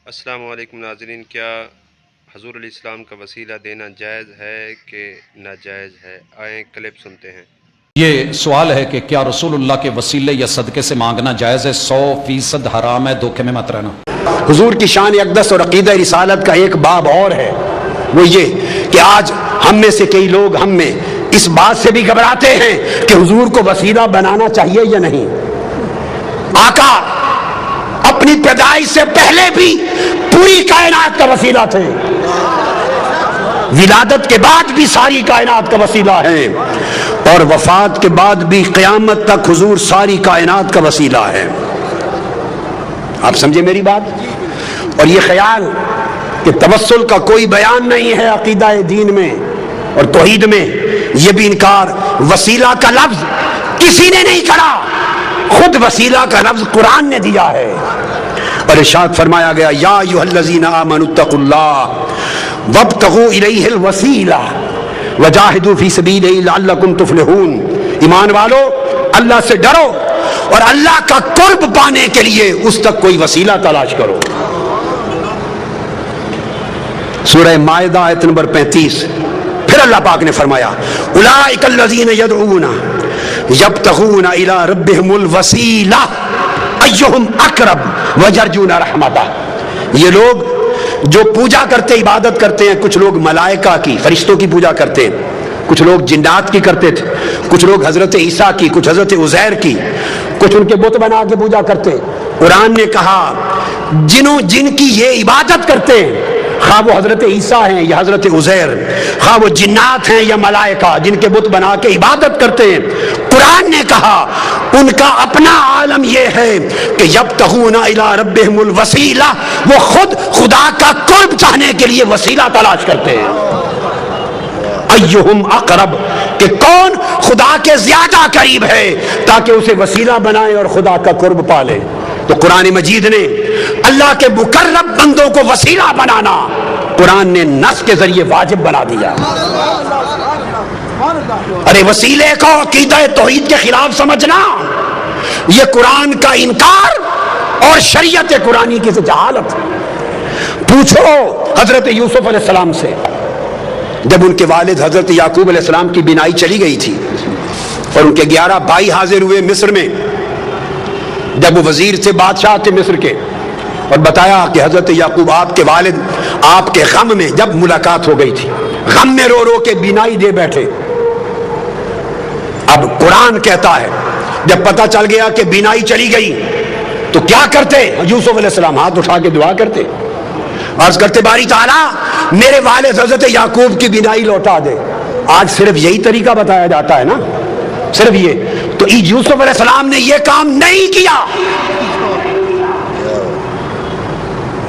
السلام علیکم ناظرین، کیا حضور علیہ السلام کا وسیلہ دینا جائز ہے کہ ناجائز ہے؟ آئیں کلپ سنتے ہیں۔ یہ سوال ہے کہ کیا رسول اللہ کے وسیلے یا صدقے سے مانگنا جائز ہے؟ 100% حرام ہے، دھوکے میں مت رہنا۔ حضور کی شان اقدس اور عقیدہ رسالت کا ایک باب اور ہے، وہ یہ کہ آج ہم میں سے کئی لوگ ہم میں اس بات سے بھی گھبراتے ہیں کہ حضور کو وسیلہ بنانا چاہیے یا نہیں۔ آقا اپنی پیدائش سے پہلے بھی پوری کائنات کا وسیلہ تھے، ولادت کے بعد بھی ساری کائنات کا وسیلہ ہے، اور وفات کے بعد بھی قیامت تک حضور ساری کائنات کا وسیلہ ہے۔ آپ سمجھے میری بات؟ اور یہ خیال کہ توسل کا کوئی بیان نہیں ہے عقیدہ دین میں اور توحید میں، یہ بھی انکار۔ وسیلہ کا لفظ کسی نے نہیں کرا، خود وسیلہ کا لفظ قرآن نے دیا ہے، اور ارشاد فرمایا گیا یا ایھا الذین آمنوا اتقوا اللہ وابتغوا الیہ الوسیلہ وجاہدوا فی سبیلہ لعلکم تفلحون۔ ایمان والو، اللہ سے ڈرو اور اللہ کا قرب پانے کے لیے اس تک کوئی وسیلہ تلاش کرو۔ سورہ مائدہ آیت نمبر 35۔ پھر اللہ پاک نے فرمایا اولئک الذین یدعون یبتغون الی ربہم الوسیلہ ایہم اقرب ویرجون رحمتہ۔ یہ لوگ جو پوجا کرتے، عبادت کرتے ہیں، کچھ لوگ ملائکہ کی، فرشتوں کی پوجا کرتے ہیں، کچھ لوگ جنات کی کرتے تھے، کچھ لوگ حضرت عیسیٰ کی، کچھ حضرت عزیر کی، کچھ ان کے بت بنا کے پوجا کرتے۔ قرآن نے کہا جن کی یہ عبادت کرتے ہیں، خواہ وہ حضرت عیسیٰ ہیں یا حضرت عزیر، خواہ وہ جنات ہیں یا ملائکہ جن کے بت بنا کے عبادت کرتے ہیں، قرآن نے کہا ان کا اپنا عالم یہ ہے کہ یبتغون الی ربہم الوسیلہ، وہ خود خدا کا قرب چاہنے کے لیے وسیلہ تلاش کرتے ہیں۔ ایہم اقرب، کہ کون خدا کے زیادہ قریب ہے تاکہ اسے وسیلہ بنائے اور خدا کا قرب پالے۔ تو قرآن مجید نے اللہ کے مقرب بندوں کو وسیلہ بنانا قرآن نے نص کے ذریعے واجب بنا دیا۔ ارے وسیلے کو عقیدہ توحید کے خلاف سمجھنا، یہ قرآن کا انکار اور شریعت قرآنی کی جہالت۔ پوچھو حضرت یوسف علیہ السلام سے، جب ان کے والد حضرت یعقوب علیہ السلام کی بینائی چلی گئی تھی اور ان کے 11 بھائی حاضر ہوئے مصر میں، جب وہ وزیر تھے، بادشاہ تھے مصر کے، اور بتایا کہ حضرت یعقوب آپ کے والد آپ کے غم میں، جب ملاقات ہو گئی تھی، غم میں رو رو کے بینائی دے بیٹھے۔ اب قرآن کہتا ہے جب پتہ چل گیا کہ بینائی چلی گئی تو کیا کرتے؟ یوسف علیہ السلام ہاتھ اٹھا کے دعا کرتے، عرض کرتے باری تعالیٰ میرے والد حضرت یعقوب کی بینائی لوٹا دے۔ آج صرف یہی طریقہ بتایا جاتا ہے نا، صرف یہ۔ تو یوسف علیہ السلام نے یہ کام نہیں کیا،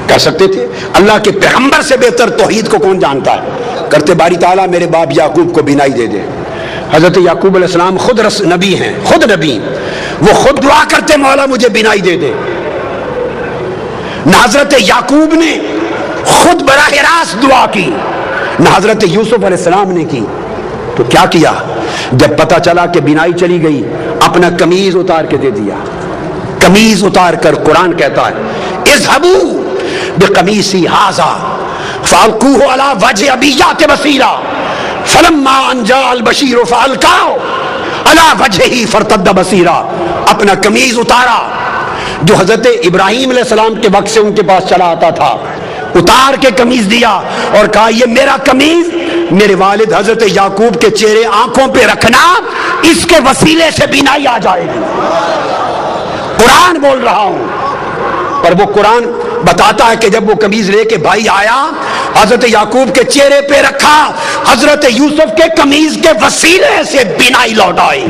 کر سکتے تھے۔ اللہ کے پیغمبر سے بہتر توحید کو کون جانتا ہے؟ کرتے باری تعالیٰ میرے باپ یعقوب کو بینائی دے دے۔ حضرت یعقوب علیہ السلام خود نبی ہیں، خود نبی، وہ خود دعا کرتے مولا مجھے بینائی دے دے۔ نہ حضرت یعقوب نے خود براہ راست دعا کی، نہ حضرت یوسف علیہ السلام نے کی۔ تو کیا کیا؟ جب پتہ چلا کہ بینائی چلی گئی، اپنا قمیض اتار کے دے دیا۔ قمیض اتار کر قرآن کہتا ہے اذهبوا بقمیصی ھذا فالقوه علی وجه ابی یأت بصیرا فلما ان جاء البشیر فالقاه علی وجهه فارتد بصیرا۔ اپنا قمیض اتارا جو حضرت ابراہیم علیہ السلام کے وقت سے ان کے پاس چلا آتا تھا، اتار کے قمیض دیا اور کہا یہ میرا قمیض میرے والد حضرت یعقوب کے چہرے آنکھوں پہ رکھنا، اس کے وسیلے سے بینائی آ جائے گی۔ قرآن بول رہا ہوں، پر وہ قرآن بتاتا ہے کہ جب وہ قمیض لے کے بھائی آیا، حضرت یعقوب کے چہرے پہ رکھا، حضرت یوسف کے قمیض کے وسیلے سے بینائی لوٹ آئی۔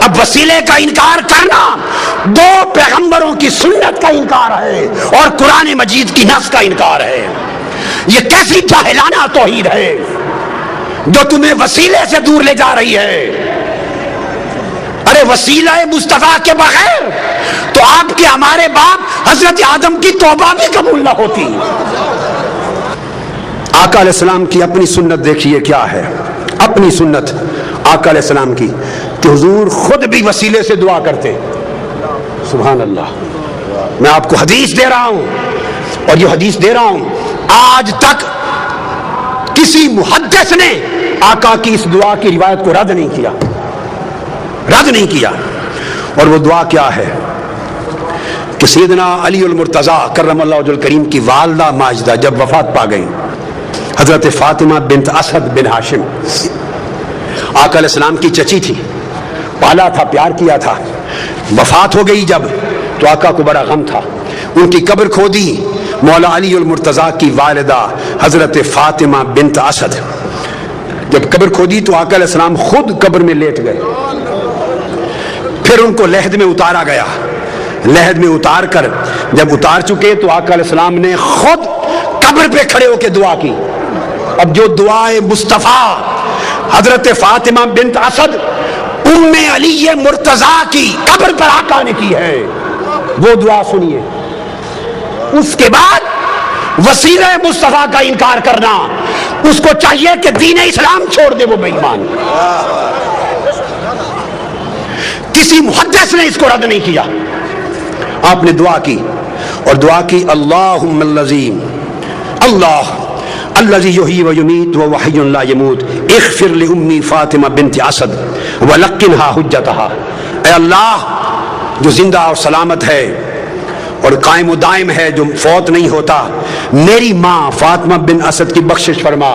اب وسیلے کا انکار کرنا دو پیغمبروں کی سنت کا انکار ہے اور قرآن مجید کی نص کا انکار ہے۔ یہ کیسی جاہلانہ توحید ہے جو تمہیں وسیلے سے دور لے جا رہی ہے۔ ارے وسیلہ مصطفیٰ کے بغیر تو آپ کے ہمارے باپ حضرت آدم کی توبہ بھی قبول نہ ہوتی۔ آقا علیہ السلام کی اپنی سنت دیکھیے کیا ہے، اپنی سنت آقا علیہ السلام کی، کہ حضور خود بھی وسیلے سے دعا کرتے۔ سبحان اللہ، میں آپ کو حدیث دے رہا ہوں، اور یہ حدیث دے رہا ہوں، آج تک کسی محدث نے آقا کی اس دعا کی روایت کو رد نہیں کیا. اور وہ دعا کیا ہے کہ سیدنا علی المرتضیٰ کرم اللہ وجہ الکریم کی والدہ ماجدہ جب وفات پا گئی، حضرت فاطمہ بنت اسد بن ہاشم آقا علیہ السلام کی چچی تھی، پالا تھا، پیار کیا تھا. وفات ہو گئی جب تو آقا کو بڑا غم تھا. ان کی قبر کھودی مولا علی المرتضیٰ کی والدہ حضرت فاطمہ بنت اسد. جب قبر کھودی تو آقا علیہ السلام خود قبر میں لیٹ گئے. پھر ان کو لحد میں اتارا گیا. لحد میں اتار کر جب اتار چکے تو آقا علیہ السلام نے خود قبر پہ کھڑے ہو کے دعا کی. اب جو دعائے مصطفیٰ حضرت فاطمہ بنت اسد ام علی مرتضیٰ کی قبر پر آقا نے کی ہے وہ دعا سنیے. اس کے بعد وسیلہ مصطفیٰ کا انکار کرنا، اس کو چاہیے کہ دین اسلام چھوڑ دے، وہ بے ایمان. کسی محدث نے اس کو رد نہیں کیا. آپ نے دعا کی اور دعا کی اللہم اللذیم اللہ الذی یحیی و یمیت و حی لا یموت اغفر لأمی فاطمہ بنت اسد ولقنہا حجتہا. اے اللہ جو زندہ اور سلامت ہے اور قائم و دائم ہے، جو فوت نہیں ہوتا، میری ماں فاطمہ بن اسد کی بخشش فرما،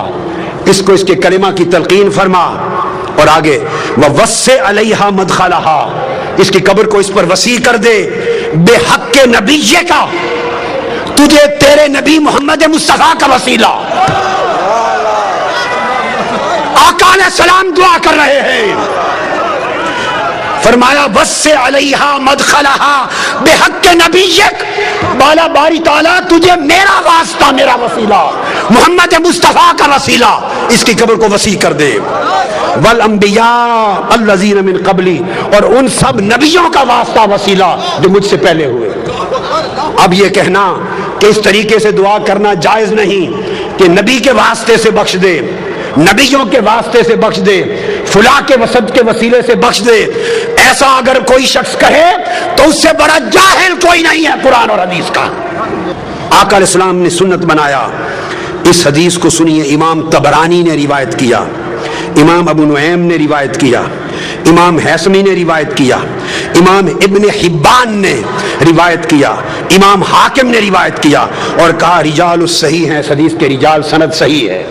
اس کو اس کے کلمہ کی تلقین فرما. اور آگے وَوَسِّعْ عَلَيْهَا مَدْخَلَهَا، اس کی قبر کو اس پر وسیع کر دے. بے حق کے نبی کا، تجھے تیرے نبی محمد مصطفیٰ کا وسیلہ. آقا علیہ السلام دعا کر رہے ہیں، فرمایا وَسِّعْ عَلَيْهَا مَدْخَلَهَا بِحَقِّ نَبِيِّكَ، بالا باری تعالیٰ تجھے میرا واسطہ، میرا وسیلہ، محمد مصطفیٰ کا وسیلہ اس کی قبر کو وسیع کر دے. وَالْأَنْبِيَاءَ الَّذِينَ مِنْ قَبْلِي، اور ان سب نبیوں کا واسطہ وسیلہ جو مجھ سے پہلے ہوئے. اب یہ کہنا کہ اس طریقے سے دعا کرنا جائز نہیں کہ نبی کے واسطے سے بخش دے، نبیوں کے واسطے سے بخش دے، فلاں کے وسط کے وسیلے سے بخش دے، ایسا اگر کوئی شخص کہے تو اس سے بڑا جاہل کوئی نہیں ہے قرآن اور حدیث کا. آقا علیہ السلام نے سنت بنایا. اس حدیث کو سنیے، امام طبرانی نے روایت کیا، امام ابو نعیم نے روایت کیا، امام حیثمی نے روایت کیا، امام ابن حبان نے روایت کیا، امام حاکم نے روایت کیا اور کہا رجال الصحیح ہیں، اس حدیث کے رجال سند صحیح ہے.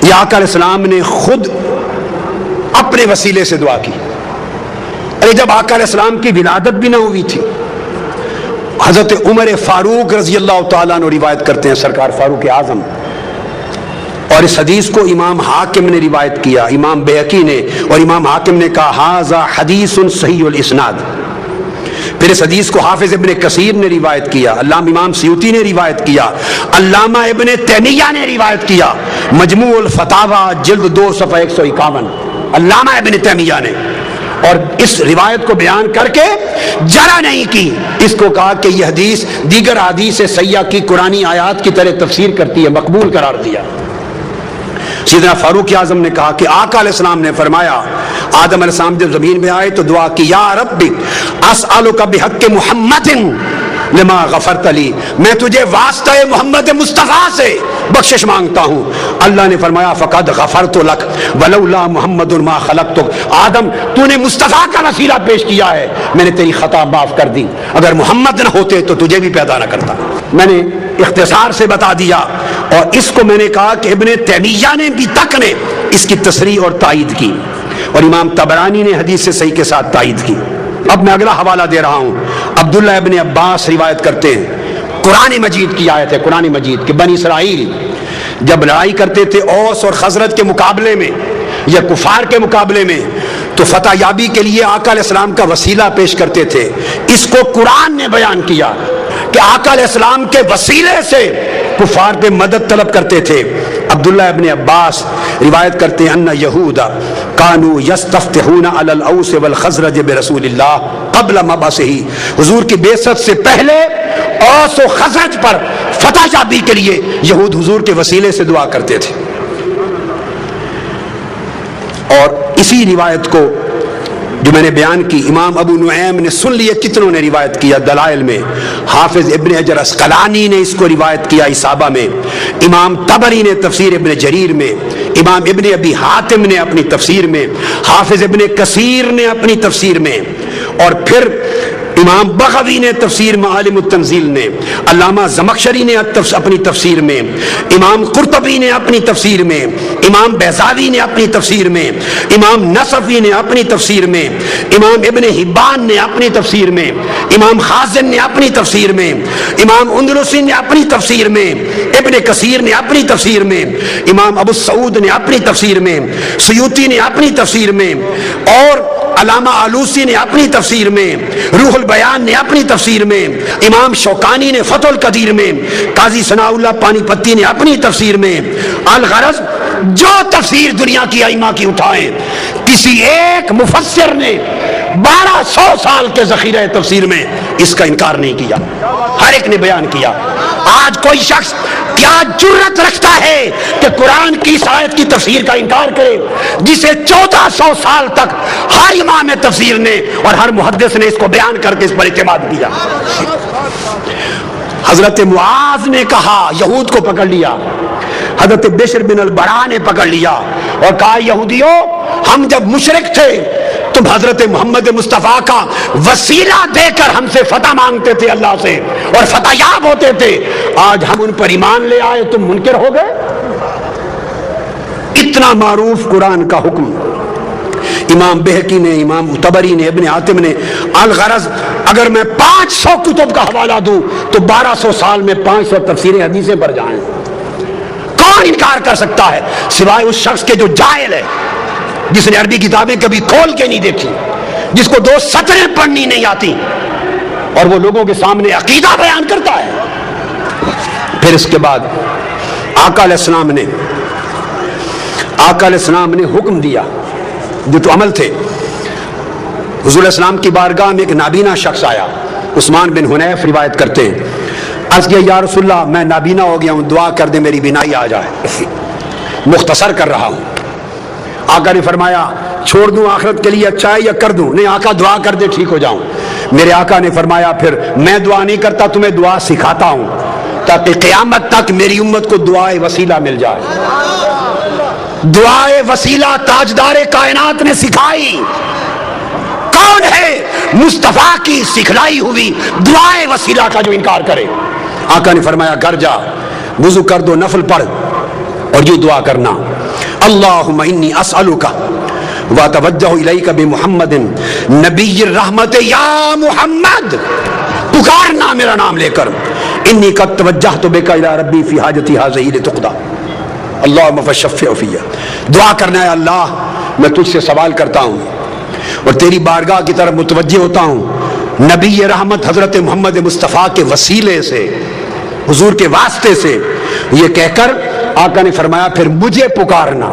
یہ آقا علیہ السلام نے خود اپنے وسیلے سے دعا کی. ارے جب آقا علیہ السلام کی ولادت بھی نہ ہوئی تھی، حضرت عمر فاروق رضی اللہ تعالیٰ عنہ روایت کرتے ہیں، سرکار فاروق اعظم، اور اس حدیث کو امام حاکم نے روایت کیا، امام بیہقی نے، اور امام حاکم نے کہا ھذا حدیث صحیح الاسناد. پھر اس حدیث کو حافظ ابن کثیر نے روایت کیا، علامہ امام سیوطی نے روایت کیا، علامہ ابن تیمیہ نے روایت کیا، مجموع الفتاوی جلد 2 صفحہ 151، علامہ ابن تیمیہ نے. اور اس روایت کو بیان کر کے جرا نہیں کی، اس کو کہا کہ یہ حدیث دیگر حدیث سیاح کی قرآنی آیات کی طرح تفسیر کرتی ہے، مقبول قرار دیا. سیدنا فاروق اعظم نے کہا کہ آقا علیہ السلام نے فرمایا، آدم علیہ السلام جب زمین میں آئے تو دعا کی یا رب اسألک بحق محمد لما غفرت لی، میں تجھے واسطہ محمد مصطفیٰ سے بخشش مانگتا ہوں. اللہ نے فرمایا فقد غفرت لک ولولا محمد ما خلقتک، آدم تو نے مصطفیٰ کا وسیلہ پیش کیا ہے، میں نے تیری خطا معاف کر دی، اگر محمد نہ ہوتے تو تجھے بھی پیدا نہ کرتا. میں نے اختصار سے بتا دیا، اور اس کو میں نے کہا کہ ابن تیمیہ نے بھی تک نے اس کی تصریح اور تائید کی، اور امام طبرانی نے حدیث سے صحیح کے ساتھ تائید کی. اب میں اگلا حوالہ دے رہا ہوں. عبداللہ ابن عباس روایت کرتے ہیں، قرآن مجید کی آیت ہے، قرآن مجید کہ بنی اسرائیل جب لڑائی کرتے تھے اوس اور خزرج کے مقابلے میں یا کفار کے مقابلے میں تو فتح یابی کے لیے آقا علیہ السلام کا وسیلہ پیش کرتے تھے. اس کو قرآن نے بیان کیا کہ آقا علیہ السلام کے وسیلے سے کفار پہ مدد طلب کرتے تھے. عبداللہ ابن عباس روایت کرتے ہیں ان یہود کانوا یستفتحون علی الاوس والخزرج برسول اللہ قبل مبعثہ، حضور کی بعثت سے پہلے اوس و خزرج پر فتح یابی کے لیے یہود حضور کے وسیلے سے دعا کرتے تھے. اور اسی روایت کو جو میں نے بیان کی امام ابو نعیم نے سن لیے، کتنوں نے روایت کیا دلائل میں، حافظ ابن حجر عسقلانی نے اس کو روایت کیا اصابہ میں، امام طبری نے تفسیر ابن جریر میں، امام ابن ابی حاتم نے اپنی تفسیر میں، حافظ ابن کثیر نے اپنی تفسیر میں، اور پھر امام بغوی نے تفسیر معالم التنزیل نے، علامہ زمخشری نے اپنی تفسیر میں، امام قرطبی نے اپنی تفسیر میں، امام بیضاوی نے اپنی تفسیر میں، امام نصفی نے اپنی تفسیر میں، امام ابن حبان نے اپنی تفسیر میں، امام خازن نے اپنی تفسیر میں، امام اندلسی نے اپنی تفسیر میں، ابن کثیر نے اپنی تفسیر میں، امام ابو سعود نے اپنی تفسیر میں، سیوطی نے اپنی تفسیر میں، اور علامہ آلوسی نے اپنی تفسیر میں، روح البیان نے اپنی تفسیر میں، امام شوکانی نے فتح القدیر میں، قاضی ثناء اللہ پانی پتی نے اپنی تفسیر میں، الغرض جو تفسیر دنیا کی ائمہ کی اٹھائیں، کسی ایک مفسر نے 1200 سال کے ذخیرہ تفسیر میں اس کا انکار نہیں کیا، ہر ایک نے بیان کیا۔ آج کوئی شخص کیا جرت رکھتا ہے کہ قرآن کی اس آیت کی تفسیر کا انکار کرے، جسے 1400 سال تک ہر امام تفسیر نے اور ہر محدث نے اس کو بیان کر کے اس پر اعتماد کیا۔ حضرت معاذ نے کہا، یہود کو پکڑ لیا، حضرت بشر بن البراء نے پکڑ لیا اور کہا یہودیوں ہم جب مشرک تھے تم حضرت محمد مصطفیٰ کا وسیلہ دے کر ہم سے فتح مانگتے تھے اللہ سے اور فتح یاب ہوتے تھے، آج ہم ان پر ایمان لے آئے تم منکر ہو گئے۔ اتنا معروف قرآن کا حکم امام بہقی نے، امام طبری نے، ابن حاتم نے۔ الغرض اگر میں 500 کتب کا حوالہ دوں تو 1200 سال میں 500 تفسیریں حدیثیں پر جائیں۔ کون انکار کر سکتا ہے سوائے اس شخص کے جو جاہل ہے، جس نے عربی کتابیں کبھی کھول کے نہیں دیکھی، جس کو 2 سطریں پڑھنی نہیں آتی اور وہ لوگوں کے سامنے عقیدہ بیان کرتا ہے۔ پھر اس کے بعد آقا علیہ السلام نے حکم دیا، جو تو عمل تھے۔ حضور علیہ السلام کی بارگاہ میں ایک نابینا شخص آیا، عثمان بن حنیف روایت کرتے ہیں، عرض کیا یا رسول اللہ میں نابینا ہو گیا ہوں، دعا کر دے میری بینائی آ جائے، مختصر کر رہا ہوں۔ آقا نے فرمایا چھوڑ دوں آخرت کے لیے اچھا ہے یا کر دوں؟ نہیں آقا دعا کر دے ٹھیک ہو جاؤں۔ میرے آقا نے فرمایا پھر میں دعا نہیں کرتا، تمہیں دعا سکھاتا ہوں تاکہ قیامت تک میری امت کو دعائے وسیلہ مل جائے۔ دعائے وسیلہ تاجدار کائنات نے سکھائی۔ کون ہے مصطفیٰ کی سکھلائی ہوئی دعائے وسیلہ کا جو انکار کرے؟ آقا نے فرمایا گھر جا وضو کر دو، نفل پڑھ اور یہ دعا کرنا، اللہم انی اسألک واتوجہ الیک بمحمد نبی الرحمت، یا محمد پکارنا میرا نام لے کر، انی قد توجہت بک الی ربی فی حاجتی ہذہ لتقضی اللہم فشفع فیہ۔ دعا کرنا ہے اللہ میں تجھ سے سوال کرتا ہوں اور تیری بارگاہ کی طرف متوجہ ہوتا ہوں، نبی رحمت حضرت محمد مصطفیٰ کے وسیلے سے، حضور کے واسطے سے، یہ کہہ کر آقا نے فرمایا پھر مجھے پکارنا،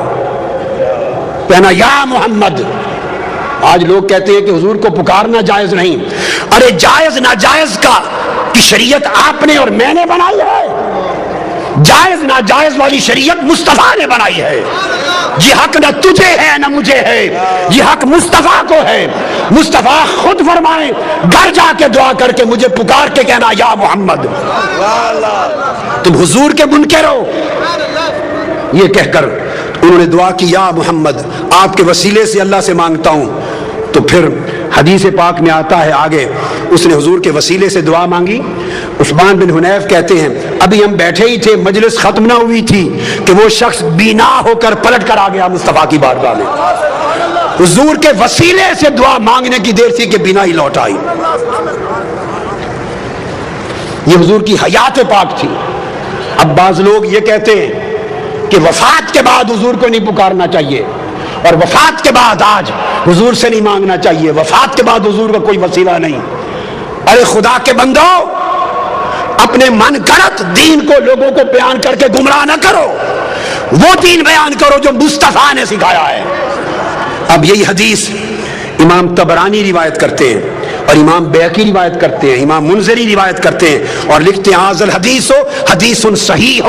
کہنا یا محمد۔ آج لوگ کہتے ہیں کہ حضور کو پکارنا جائز نہیں، ارے جائز ناجائز کا کی شریعت آپ نے اور میں نے بنائی ہے، جائز ناجائز والی شریعت مصطفیٰ نے بنائی ہے۔ یہ حق نہ تجھے ہے نہ مجھے ہے، یہ حق مصطفیٰ کو ہے۔ مصطفیٰ خود فرمائیں گھر جا کے دعا کر کے مجھے پکار کے کہنا یا محمد۔ تم حضور کے منکر ہو، یہ کہہ کر انہوں نے دعا کی یا محمد آپ کے وسیلے سے اللہ سے مانگتا ہوں۔ تو پھر حدیث پاک میں آتا ہے آگے اس نے حضور کے وسیلے سے دعا مانگی۔ عثمان بن حنیف کہتے ہیں ابھی ہم بیٹھے ہی تھے، مجلس ختم نہ ہوئی تھی کہ وہ شخص بینا ہو کر پلٹ کر آ گیا مصطفیٰ کی بارگاہ میں۔ حضور کے وسیلے سے دعا مانگنے کی دیر تھی کہ بینا ہی لوٹ آئی۔ یہ حضور کی حیات پاک تھی۔ اب بعض لوگ یہ کہتے ہیں کہ وفات کے بعد حضور کو نہیں پکارنا چاہیے اور وفات کے بعد آج حضور سے نہیں مانگنا چاہیے، وفات کے بعد حضور کا کوئی وسیلہ نہیں۔ ارے خدا کے بندو، اپنے من گھڑت دین کو لوگوں کو بیان کر کے گمراہ نہ کرو، وہ دین بیان کرو جو مصطفیٰ نے سکھایا ہے۔ اب یہی حدیث امام طبرانی روایت کرتے ہیں اور امام بیہقی روایت کرتے ہیں، امام منذری روایت کرتے ہیں اور لکھتے ہیں ھذا الحدیث حدیث صحیح۔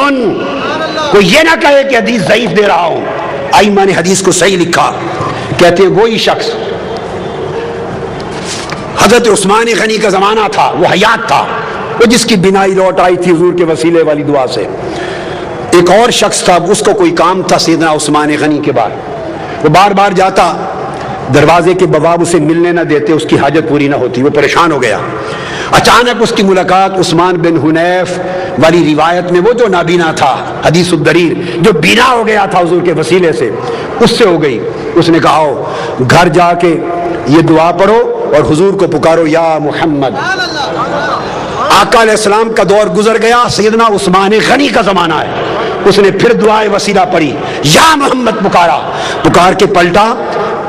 کوئی یہ نہ کہے کہ حدیث ضعیف دے رہا ہوں، ائمہ نے حدیث کو صحیح لکھا۔ کہتے ہیں وہی شخص حضرت عثمان غنی کا زمانہ تھا، وہ حیات تھا، وہ جس کی بینائی لوٹ آئی تھی حضور کے وسیلے والی دعا سے۔ ایک اور شخص تھا، اس کو کوئی کام تھا سیدنا عثمان غنی کے بعد، وہ بار بار جاتا، دروازے کے بواب اسے ملنے نہ دیتے، اس کی حاجت پوری نہ ہوتی، وہ پریشان ہو گیا۔ اچانک اس کی ملاقات عثمان بن حنیف والی روایت میں، وہ جو نابینا تھا، حدیث الدریر، جو بینا ہو گیا تھا حضور کے وسیلے سے، اس سے ہو گئی۔ اس نے کہا آؤ گھر جا کے یہ دعا پڑھو اور حضور کو پکارو یا محمد۔ آقا علیہ السلام کا دور گزر گیا، سیدنا عثمان غنی کا زمانہ ہے۔ اس نے پھر دعائے وسیلہ پڑھی، یا محمد پکارا، پکار کے پلٹا،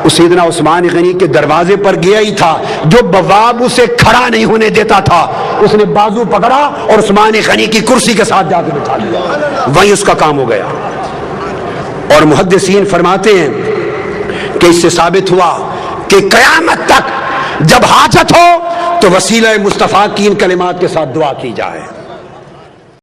اس سیدنا عثمان غنی کے دروازے پر گیا ہی تھا، جو بواب اسے کھڑا نہیں ہونے دیتا تھا، اس نے بازو پکڑا اور عثمان غنی کی کرسی کے ساتھ جا کے بٹھا لیا، وہیں اس کا کام ہو گیا۔ اور محدثین فرماتے ہیں کہ اس سے ثابت ہوا کہ قیامت تک جب حاجت ہو تو وسیلہ مصطفیٰ کی ان کلمات کے ساتھ دعا کی جائے۔